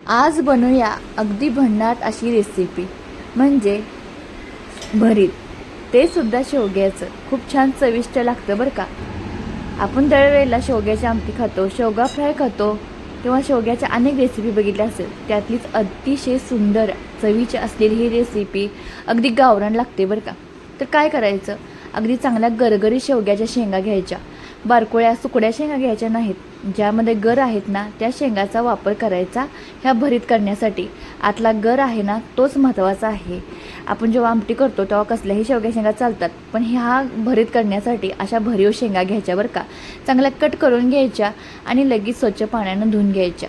आज बनवूया अगदी भन्नाट अशी रेसिपी म्हणजे भरीत, ते सुद्धा शेवग्याचं. खूप छान चविष्ट लागतं बरं का. आपण दरवेळेला शेवग्याची आमटी खातो, शेवगा फ्राय खातो किंवा शेवग्याच्या अनेक रेसिपी बघितल्या असेल. त्यातलीच अतिशय सुंदर चवीची असलेली ही रेसिपी अगदी गावरान लागते बरं का. तर काय करायचं, अगदी चांगल्या गरगरी शेवग्याच्या शेंगा घ्यायच्या. बारकोळ्या सुकड्या शेंगा घ्यायच्या नाहीत, ज्यामध्ये गर आहेत ना त्या शेंगाचा वापर करायचा ह्या भरीत करण्यासाठी. आतला गर आहे ना तोच महत्त्वाचा आहे. आपण जेव्हा आमटी करतो तेव्हा कसल्याही शेवग्या शेंगा चालतात, पण ह्या भरीत करण्यासाठी अशा भरीव शेंगा घ्यायच्या बरं का. चांगल्या कट करून घ्यायच्या आणि लगेच स्वच्छ पाण्यानं धुवून घ्यायच्या.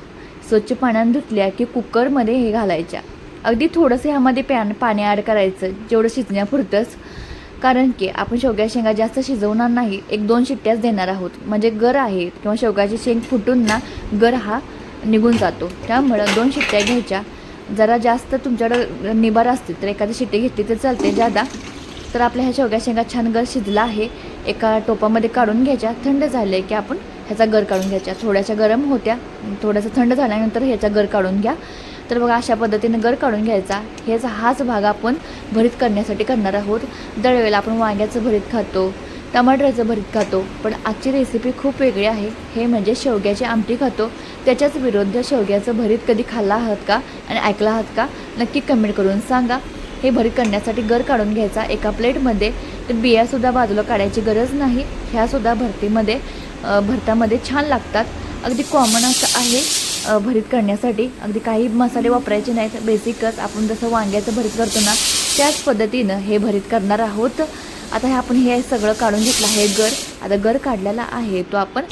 स्वच्छ पाण्यानं धुतल्या की कुकरमध्ये हे घालायच्या. अगदी थोडंसं ह्यामध्ये पाणी ॲड करायचं, जेवढं शिजण्यापुरतंच. कारण की आपण शेवग्या शेंगा जास्त शिजवणार नाही, 1-2 शिट्ट्याच देणार आहोत. म्हणजे गर आहे किंवा शेवगाची शेंग फुटून ना गर हा निघून जातो. त्यामुळं 2 शिट्ट्या घ्यायच्या. जरा जास्त तुमच्याकडं निबार असतील तर एखादी शिट्टी घेतली तर चालते जादा. तर आपल्या ह्या शेवग्या शेंगा छान गर शिजला आहे. एका टोपामध्ये काढून घ्यायच्या. थंड झाले की आपण ह्याचा गर काढून घ्यायच्या. थोड्याशा गरम होत्या, थोडंसं थंड झाल्यानंतर ह्याचा गर काढून घ्या. तर बघा अशा पद्धतीने गर काढून घ्यायचा. हाच भाग आपण भरीत करण्यासाठी करणार आहोत. दरवेळेला आपण वांग्याचं भरीत खातो, टमाटरचं भरीत खातो, पण आजची रेसिपी खूप वेगळी आहे. हे म्हणजे शेवग्याची आमटी खातो, त्याच्याच विरुद्ध शेवग्याचं भरीत कधी खाल्ला आहात का आणि ऐकला आहात का, नक्की कमेंट करून सांगा. हे भरीत करण्यासाठी गर काढून घ्यायचा एका प्लेटमध्ये. तर बियासुद्धा बाजूला काढायची गरज नाही. ह्यासुद्धा भरतामध्ये छान लागतात. अगदी कॉमन असं आहे भरीत करण्यासाठी. अगदी काही मसाले वापरायचे नाहीत, बेसिकच आपण जसं वांग्याचं भरीत करतो ना त्याच पद्धतीनं हे भरीत करणार आहोत. आता आपण हे सगळं काढून घेतलं आहे गर. आता गर काढलेला आहे तो आपण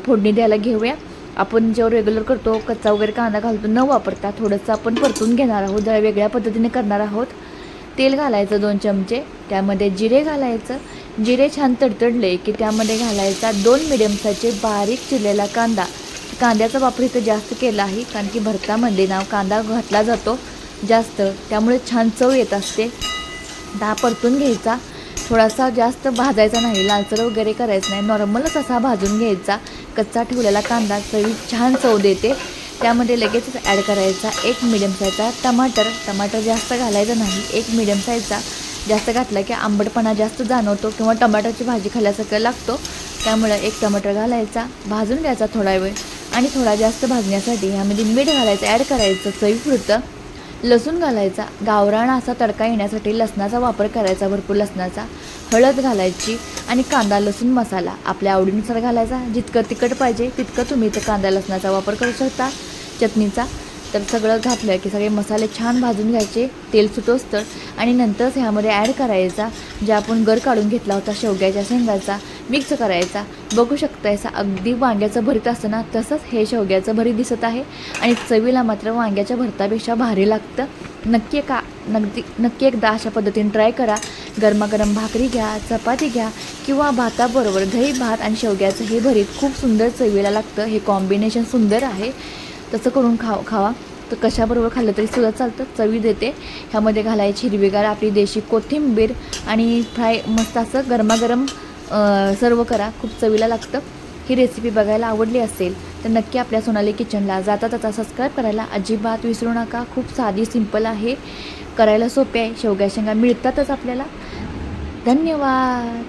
फोडणी द्यायला घेऊया. आपण जेव्हा रेग्युलर करतो कच्चा वगैरे कांदा घालतो न वापरता थोडंसं आपण परतून घेणार आहोत, जरा वेगळ्या पद्धतीने करणार आहोत. तेल घालायचं 2 चमचे, त्यामध्ये जिरे घालायचं. जिरे छान तडतडले की त्यामध्ये घालायचा 2 मिडियम साईजचे बारीक चिरलेला कांदा. कांद्याचा वापर इथं जास्त केला आहे, कारण की भरतामध्ये ना कांदा घातला जातो जास्त, त्यामुळे छान चव येत असते. आता परतून घ्यायचा. थोडासा जास्त भाजायचा नाही, लालसर वगैरे करायचं नाही, नॉर्मलच असा भाजून घ्यायचा. कच्चा ठेवलेला कांदा चवी छान चव देते. त्यामध्ये लगेचच ॲड करायचा 1 मिडियम साईजचा टमाटर जास्त घालायचं नाही, 1 मिडियम साईजचा. जास्त घातला की आंबटपणा जास्त जाणवतो किंवा टमाटरची भाजी खाल्ल्यासारखं लागतो. त्यामुळे 1 टमाटर घालायचा, भाजून घ्यायचा थोडा वेळ. आणि थोडा जास्त भाजण्यासाठी ह्यामध्ये मीठ घालायचं, ॲड करायचं चवीपुरतं. लसूण घालायचा, गावरान असा तडका येण्यासाठी लसणाचा वापर करायचा, भरपूर लसणाचा. हळद घालायची आणि कांदा लसूण मसाला आपल्या आवडीनुसार घालायचा. जितकं तिखट पाहिजे तितकं तुम्ही इथं कांदा लसणाचा वापर करू शकता, चटणीचा. तर सगळं घातलं की सगळे मसाले छान भाजून घ्यायचे, तेल सुटोस्तर. आणि नंतरच ह्यामध्ये ॲड करायचा जे आपण गर काढून घेतला होता शेवग्याच्या शेंगाचा, मिक्स करायचा. बघू शकता असा अगदी वांग्याचं भरीत असतं ना तसंच हे शेवग्याचं भरीत दिसत आहे. आणि चवीला मात्र वांग्याच्या भरतापेक्षा भारी लागतं. नक्की एकदा अशा पद्धतीने ट्राय करा. गरमागरम भाकरी घ्या, चपाती घ्या किंवा भाताबरोबर दही भात आणि शेवग्याचं हे भरीत खूप सुंदर चवीला लागतं. हे कॉम्बिनेशन सुंदर आहे, तसं करून खावा. तर कशाबरोबर खाल्लं तरी सुद्धा चालतं, चवी देते. ह्यामध्ये घालायची हिरवीगार आपली देशी कोथिंबीर आणि फ्राय मस्त असं गरमागरम सर्व करा, खूप चवीला लागतं. ही रेसिपी बघायला आवडली असेल तर नक्की आपल्या सोनाली किचनला जाता सबस्क्राईब करायला अजिबात विसरू नका. खूप साधी सिंपल आहे, करायला सोपे आहे. शेवग्या शेंगा मिळतातच आपल्याला. धन्यवाद.